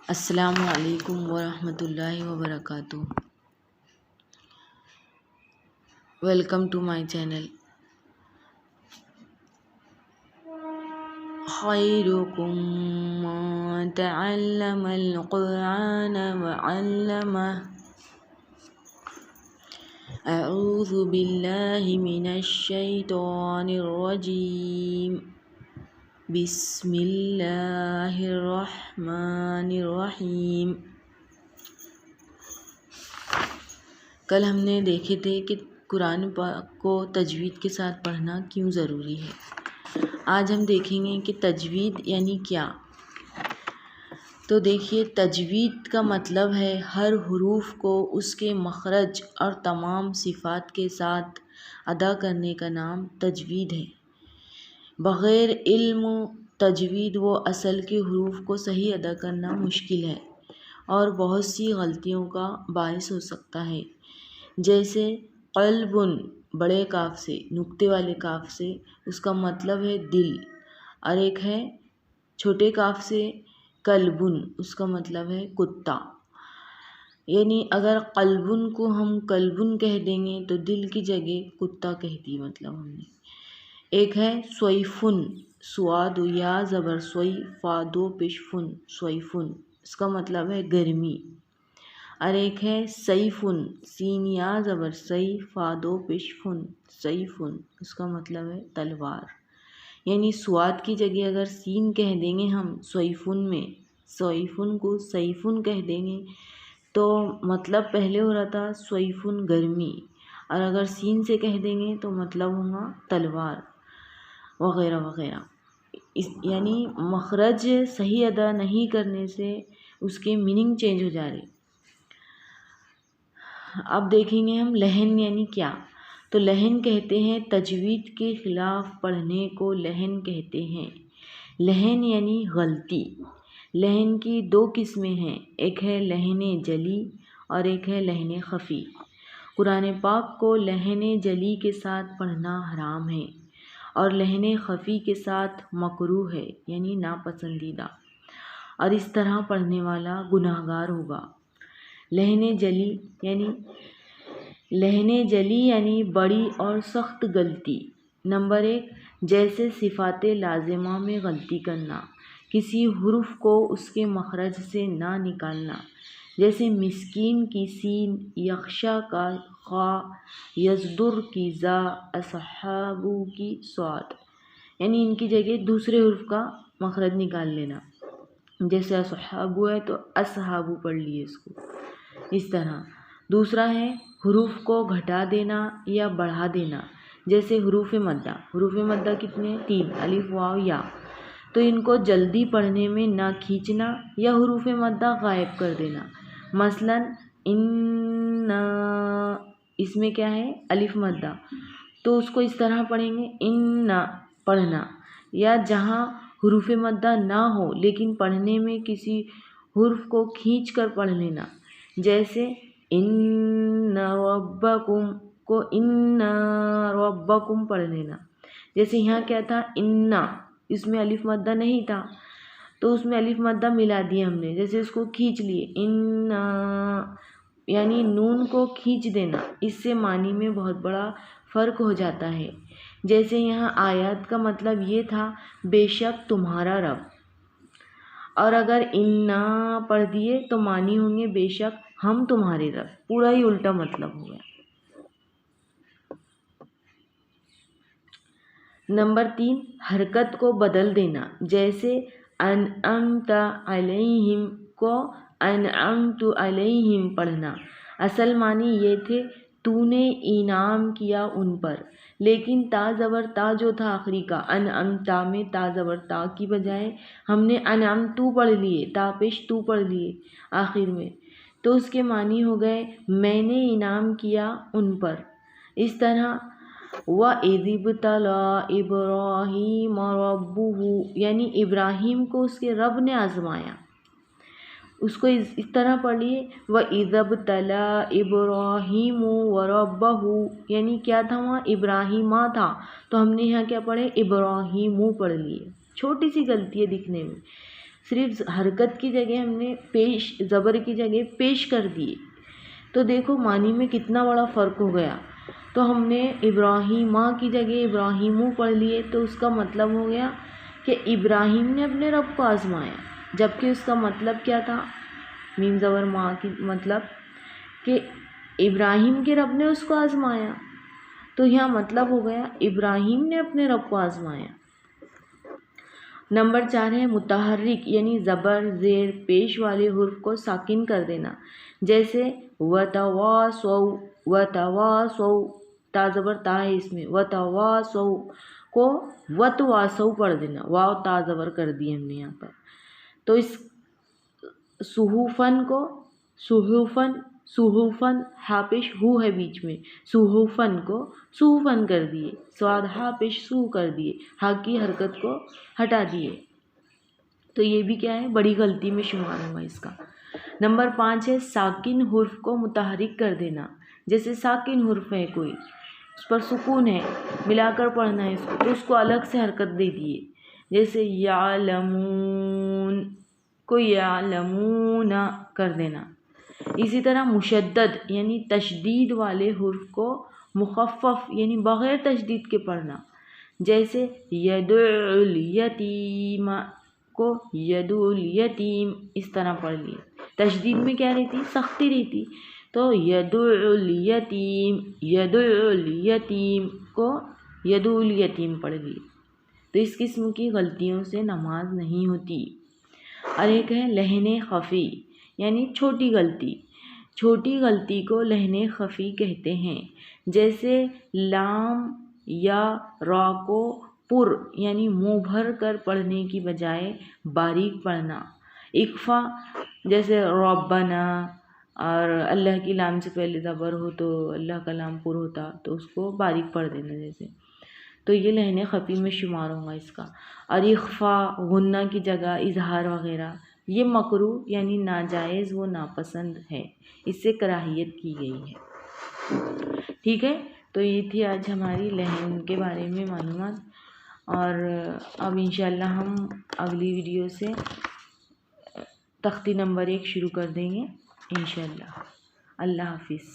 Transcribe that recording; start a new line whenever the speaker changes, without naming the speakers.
السلام علیکم ورحمۃ اللہ وبرکاتہ. Welcome to my channel. خیرکم من تعلم القرآن وعلمہ. اعوذ باللہ من الشیطان الرجیم. بسم اللہ الرحمن الرحیم. کل ہم نے دیکھے تھے کہ قرآن پاک کو تجوید کے ساتھ پڑھنا کیوں ضروری ہے. آج ہم دیکھیں گے کہ تجوید یعنی کیا. تو دیکھیے، تجوید کا مطلب ہے ہر حروف کو اس کے مخرج اور تمام صفات کے ساتھ ادا کرنے کا نام تجوید ہے. بغیر علم تجوید و اصل کے حروف کو صحیح ادا کرنا مشکل ہے اور بہت سی غلطیوں کا باعث ہو سکتا ہے. جیسے قلب، بڑے کاف سے، نقطے والے کاف سے، اس کا مطلب ہے دل، اور ایک ہے چھوٹے کاف سے کلبن، اس کا مطلب ہے کتا. یعنی اگر قلبن کو ہم کلبن کہہ دیں گے تو دل کی جگہ کتا کہہ دی مطلب ہم نے. ایک ہے سویفن، سواد و یا زبر سوئی، فادو پیش فن، سویفن، اس کا مطلب ہے گرمی. اور ایک ہے سیفن، سین یا زبر سی، فادو پیش فن، سیفن، اس کا مطلب ہے تلوار. یعنی سواد کی جگہ اگر سین کہہ دیں گے ہم سویفن میں، سویفن کو سیفن کہہ دیں گے تو مطلب پہلے ہو رہا تھا سویفن گرمی، اور اگر سین سے کہہ دیں گے تو مطلب ہوگا تلوار وغیرہ وغیرہ. یعنی مخرج صحیح ادا نہیں کرنے سے اس کے میننگ چینج ہو جا رہے. اب دیکھیں گے ہم لحن یعنی کیا. تو لحن کہتے ہیں تجوید کے خلاف پڑھنے کو لحن کہتے ہیں. لحن یعنی غلطی. لحن کی دو قسمیں ہیں، ایک ہے لحن جلی اور ایک ہے لحن خفی. قرآن پاک کو لحن جلی کے ساتھ پڑھنا حرام ہے اور لحن خفی کے ساتھ مکروہ ہے یعنی ناپسندیدہ، اور اس طرح پڑھنے والا گناہ گار ہوگا. لحن جلی یعنی بڑی اور سخت غلطی. نمبر 1، جیسے صفات لازمہ میں غلطی کرنا، کسی حرف کو اس کے مخرج سے نہ نکالنا، جیسے مسکین کی سین، یخشا کا خا، یزدر کی زا، اصحابو کی صاد. یعنی ان کی جگہ دوسرے حرف کا مخرج نکال لینا، جیسے اصحابو ہے تو اصحابو پڑھ لیے اس کو، اس طرح. دوسرا ہے حروف کو گھٹا دینا یا بڑھا دینا، جیسے حروف مدہ. حروف مدہ کتنے؟ 3، الف، واو، یا. تو ان کو جلدی پڑھنے میں نہ کھینچنا یا حروف مدہ غائب کر دینا. مثلا ان، اس میں کیا ہے؟ الف مدہ، تو اس کو اس طرح پڑھیں گے ان پڑھنا. یا جہاں حروف مدہ نہ ہو لیکن پڑھنے میں کسی حرف کو کھینچ کر پڑھ لینا، جیسے ان ربکم کو ان ربکم پڑھ لینا. جیسے یہاں کیا تھا؟ ان، اس میں الف مدہ نہیں تھا تو اس میں الف مدہ ملا دیا ہم نے، جیسے اس کو کھینچ لیے ان، یعنی نون کو کھینچ دینا. اس سے معنی میں بہت بڑا فرق ہو جاتا ہے. جیسے یہاں آیات کا مطلب یہ تھا بے شک تمہارا رب، اور اگر ان پڑھ دیے تو معنی ہوں گے بے شک ہم تمہارے رب. پورا ہی الٹا مطلب ہو گیا. نمبر 3، حرکت کو بدل دینا، جیسے انعمت علیہم کو انعمت علیہم پڑھنا. اصل معنی یہ تھے تو نے انعام کیا ان پر، لیکن تا زبر تا جو تھا آخری کا انعمتا میں تا زبر تا کی بجائے ہم نے انعمتو پڑھ لیے، تا پیش تو پڑھ لیے آخر میں، تو اس کے معنی ہو گئے میں نے انعام کیا ان پر. اس طرح وَإِذِ ابْتَلَىٰ إِبْرَاهِيمَ رَبُّهُ، یعنی ابراہیم کو اس کے رب نے آزمایا. اس کو اس طرح پڑھ لیے وَإِذِ ابْتَلَىٰ إِبْرَاهِيمُ وَرَبَّهُ، یعنی کیا تھا وہاں؟ ابراہیمہ تھا تو ہم نے یہاں کیا پڑھے؟ ابراہیمو پڑھ لیے. چھوٹی سی غلطی ہے دکھنے میں. صرف حرکت کی جگہ ہم نے پیش زبر کی جگہ پیش کر دیے، تو دیکھو معنی میں کتنا بڑا فرق ہو گیا۔ تو ہم نے ابراہیمہ کی جگہ ابراہیمو پڑھ لیے، تو اس کا مطلب ہو گیا کہ ابراہیم نے اپنے رب کو آزمایا، جبکہ اس کا مطلب کیا تھا، میم زبر ماں کی مطلب کہ ابراہیم کے رب نے اس کو آزمایا، تو یہاں مطلب ہو گیا ابراہیم نے اپنے رب کو آزمایا۔ نمبر 4 ہے متحرک یعنی زبر زیر پیش والے حرف کو ساکن کر دینا، جیسے وتواصوا، وتواصوا، تا زبر تا ہے اس میں، وتواصوا کو وتواصوا پڑھ دینا، واو تا زبر کر دی ہم نے یہاں پر۔ تو اس صحفن کو صحفن، صحفن ہا پیش ہو ہے بیچ میں، صحفن کو صحفن کر دیے، سواد ہا پیش سو کر دیے، ہا کی حرکت کو ہٹا دیے، تو یہ بھی کیا ہے، بڑی غلطی میں شمار ہوگا اس کا۔ نمبر 5 ہے ساکن حرف کو متحرک کر دینا، جیسے ساکن حرف ہے کوئی، اس پر سکون ہے، ملا کر پڑھنا ہے اس کو، تو اس کو الگ سے حرکت دے دیے، جیسے یعلمون کو یعلمون کر دینا۔ اسی طرح مشدد یعنی تشدید والے حرف کو مخفف یعنی بغیر تشدید کے پڑھنا، جیسے یدعو الیتیم کو یدعو الیتیم، اس طرح پڑھ لیے۔ تشدید میں کیا رہتی، سختی رہتی، تو یدعو الیتیم، یدعو الیتیم کو یدعو الیتیم پڑھ لیے۔ تو اس قسم کی غلطیوں سے نماز نہیں ہوتی۔ اور ایک ہے لحن خفی یعنی چھوٹی غلطی، چھوٹی غلطی کو لحن خفی کہتے ہیں، جیسے لام یا را کو پر یعنی منہ بھر کر پڑھنے کی بجائے باریک پڑھنا، اخفا جیسے ربنا، اور اللہ کی لام سے پہلے زبر ہو تو اللہ کا لام پر ہوتا تو اس کو باریک پڑھ دینا جیسے، تو یہ لحن خفی میں شمار ہوگا اس کا۔ اور اخفا غنہ کی جگہ اظہار وغیرہ، یہ مکروہ یعنی ناجائز و ناپسند ہے، اس سے کراہیت کی گئی ہے۔ ٹھیک ہے، تو یہ تھی آج ہماری لحن کے بارے میں معلومات، اور اب انشاءاللہ ہم اگلی ویڈیو سے تختی نمبر 1 شروع کر دیں گے انشاءاللہ۔ اللہ حافظ۔